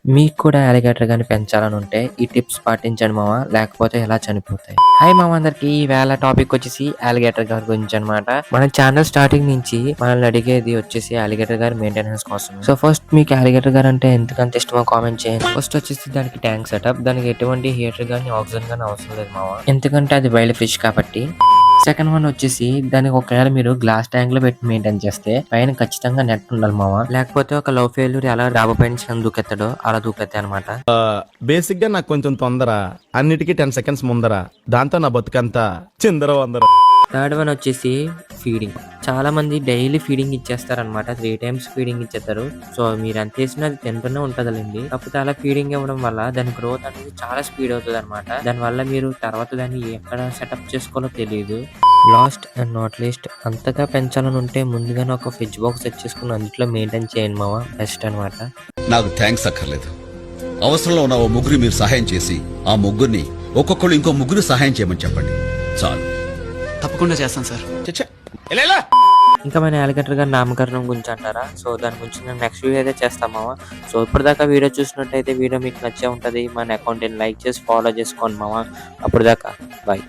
మీకు కూడా అలిగేటర్ గాని పెంచాలని ఉంటే ఈ టిప్స్ పాటించండి మామ. లేకపోతే ఇలా చనిపోతాయి. హాయ్ మామ అందరికి. ఈవేళ టాపిక్ వచ్చేసి అలిగేటర్ గారి గురించి అనమాట. మన ఛానల్ స్టార్టింగ్ నుంచి మనల్ని అడిగేది వచ్చేసి అలిగేటర్ గారి మెయింటెనెన్స్ కోసం. సో ఫస్ట్ మీకు అలిగేటర్ గారు అంటే ఎందుకంత ఇష్టమో కామెంట్ చేయండి. ఫస్ట్ వచ్చేసి దానికి ట్యాంక్ సెటప్. దానికి ఎటువంటి హీటర్ గానీ ఆక్సిజన్ గానీ అవసరం లేదు మామ. ఎందుకంటే అది వైల్డ్ ఫిష్ కాబట్టి. సెకండ్ వన్ వచ్చేసి దానికి ఒకవేళ మీరు గ్లాస్ ట్యాంక్ లో పెట్టి మెయింటైన్ చేస్తే పైన ఖచ్చితంగా నెట్ ఉండాలి మామ. లేకపోతే ఒక లవ్ ఫెయిల్యూర్ ఎలా డాబా పైన నుంచి దూకెత్తాడో అలా దూకెత్తాయి అనమాట. బేసిక్ గా నాకు కొంచెం తొందర, అన్నిటికీ 10 seconds ముందర. దాంతో నా బతుకంతా చిందర వందర. థర్డ్ వన్ వచ్చేసి ఫీడింగ్. చాలా మంది డైలీ ఫీడింగ్ ఇచ్చేస్తారనమాట. 3 times ఫీడింగ్ ఇచ్చేస్తారు. సో మీరు ఎంత వేసినా అది తింటూనే ఉంటదండి. కాకపోతే అలా ఫీడింగ్ ఇవ్వడం వల్ల దాని గ్రోత్ అనేది చాలా స్పీడ్ అవుతుంది అనమాట. దానివల్ల మీరు తర్వాత దాన్ని ఎక్కడ సెటప్ చేసుకోవాలో తెలియదు. లాస్ట్ అండ్ నాట్ లీస్ట్, అంతగా పెంచాలని ఉంటే ముందుగానే ఒక ఫ్రిడ్జ్ బాక్స్ సెట్ చేసుకుని అందులో మెయింటైన్ చేయండి మామ. బెస్ట్ అనమాట. నాకు థ్యాంక్స్ అక్కర్లేదు. అవసరంలో ఉన్న ఓ ముగ్గురు మీరు సహాయం చేసి ఆ ముగ్గురిని ఒక్కొక్కరు ఇంకో ముగ్గురు సహాయం చేయమని చెప్పండి చాలు. తప్పకుండా చేస్తాను సార్. ఇంకా మన అలిగేటర్ గారి నామకరణం గురించి అంటారా? సో దాని గురించి నేను నెక్స్ట్ వీడియో అయితే చేస్తామావా. సో ఇప్పటిదాకా వీడియో చూసినట్టయితే వీడియో మీకు నచ్చే ఉంటుంది. మన అకౌంట్ని లైక్ చేసి ఫాలో చేసుకోండి మామ. అప్పుడు దాకా బాయ్.